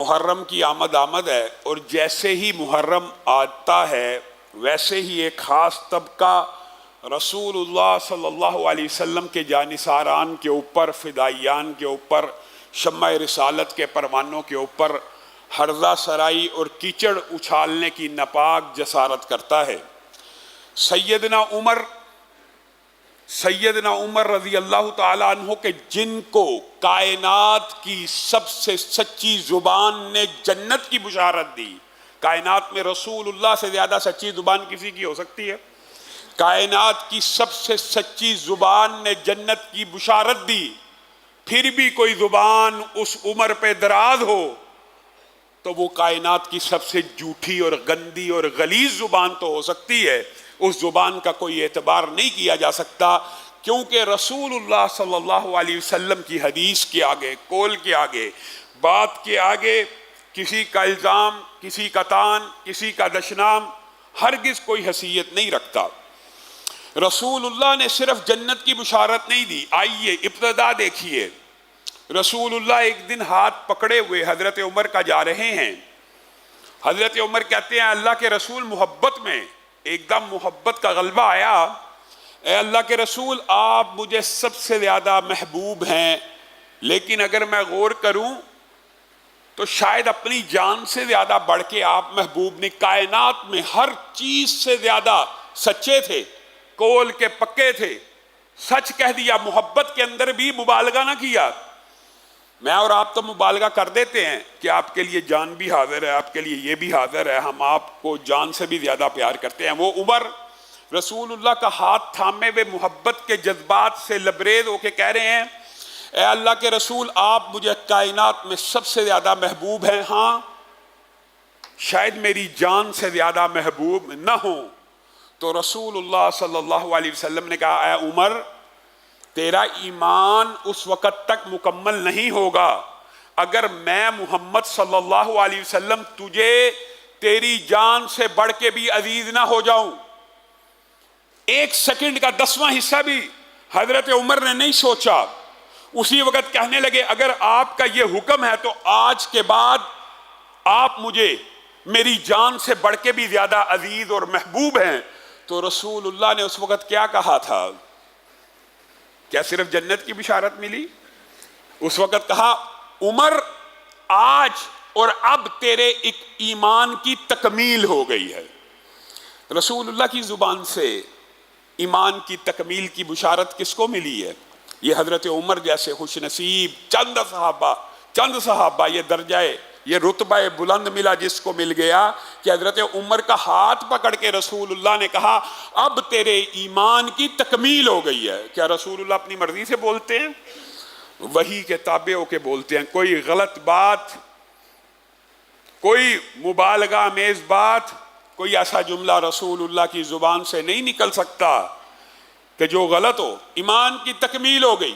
محرم کی آمد ہے، اور جیسے ہی محرم آتا ہے ویسے ہی ایک خاص طبقہ رسول اللہ صلی اللہ علیہ وسلم کے جانثاران کے اوپر، فدائیان کے اوپر، شمع رسالت کے پروانوں کے اوپر ہرزہ سرائی اور کیچڑ اچھالنے کی ناپاک جسارت کرتا ہے۔ سیدنا عمر رضی اللہ تعالیٰ عنہ کے جن کو کائنات کی سب سے سچی زبان نے جنت کی بشارت دی، کائنات میں رسول اللہ سے زیادہ سچی زبان کسی کی ہو سکتی ہے؟ کائنات کی سب سے سچی زبان نے جنت کی بشارت دی، پھر بھی کوئی زبان اس عمر پہ دراز ہو تو وہ کائنات کی سب سے جھوٹی اور گندی اور غلیظ زبان تو ہو سکتی ہے، اس زبان کا کوئی اعتبار نہیں کیا جا سکتا، کیونکہ رسول اللہ صلی اللہ علیہ وسلم کی حدیث کے آگے، قول کے آگے، بات کے آگے کسی کا الزام، کسی کا تان، کسی کا دشنام ہرگز کوئی حیثیت نہیں رکھتا۔ رسول اللہ نے صرف جنت کی بشارت نہیں دی، آئیے ابتدا دیکھیے۔ رسول اللہ ایک دن ہاتھ پکڑے ہوئے حضرت عمر کا جا رہے ہیں۔ حضرت عمر کہتے ہیں اللہ کے رسول، محبت میں ایک دم محبت کا غلبہ آیا، اے اللہ کے رسول آپ مجھے سب سے زیادہ محبوب ہیں، لیکن اگر میں غور کروں تو شاید اپنی جان سے زیادہ بڑھ کے آپ محبوب نہیں، کائنات میں ہر چیز سے زیادہ سچے تھے، قول کے پکے تھے، سچ کہہ دیا، محبت کے اندر بھی مبالغہ نہ کیا۔ میں اور آپ تو مبالغہ کر دیتے ہیں کہ آپ کے لیے جان بھی حاضر ہے، آپ کے لیے یہ بھی حاضر ہے، ہم آپ کو جان سے بھی زیادہ پیار کرتے ہیں۔ وہ عمر رسول اللہ کا ہاتھ تھامے ہوئے محبت کے جذبات سے لبریز ہو کے کہہ رہے ہیں اے اللہ کے رسول آپ مجھے کائنات میں سب سے زیادہ محبوب ہیں، ہاں شاید میری جان سے زیادہ محبوب نہ ہوں۔ تو رسول اللہ صلی اللہ علیہ وسلم نے کہا اے عمر تیرا ایمان اس وقت تک مکمل نہیں ہوگا اگر میں محمد صلی اللہ علیہ وسلم تجھے تیری جان سے بڑھ کے بھی عزیز نہ ہو جاؤں۔ ایک سیکنڈ کا 10واں حصہ بھی حضرت عمر نے نہیں سوچا، اسی وقت کہنے لگے اگر آپ کا یہ حکم ہے تو آج کے بعد آپ مجھے میری جان سے بڑھ کے بھی زیادہ عزیز اور محبوب ہیں۔ تو رسول اللہ نے اس وقت کیا کہا تھا؟ کیا صرف جنت کی بشارت ملی؟ اس وقت کہا عمر آج اور اب تیرے ایک ایمان کی تکمیل ہو گئی ہے۔ رسول اللہ کی زبان سے ایمان کی تکمیل کی بشارت کس کو ملی ہے؟ یہ حضرت عمر جیسے خوش نصیب چند صحابہ یہ درجہ یہ رتبہ بلند ملا جس کو مل گیا کہ حضرت عمر کا ہاتھ پکڑ کے رسول اللہ نے کہا اب تیرے ایمان کی تکمیل ہو گئی ہے۔ کیا رسول اللہ اپنی مرضی سے بولتے ہیں؟ وحی کے تابع ہو کے بولتے ہیں۔ کوئی غلط بات، کوئی مبالغہ آمیز بات، کوئی ایسا جملہ رسول اللہ کی زبان سے نہیں نکل سکتا کہ جو غلط ہو۔ ایمان کی تکمیل ہو گئی۔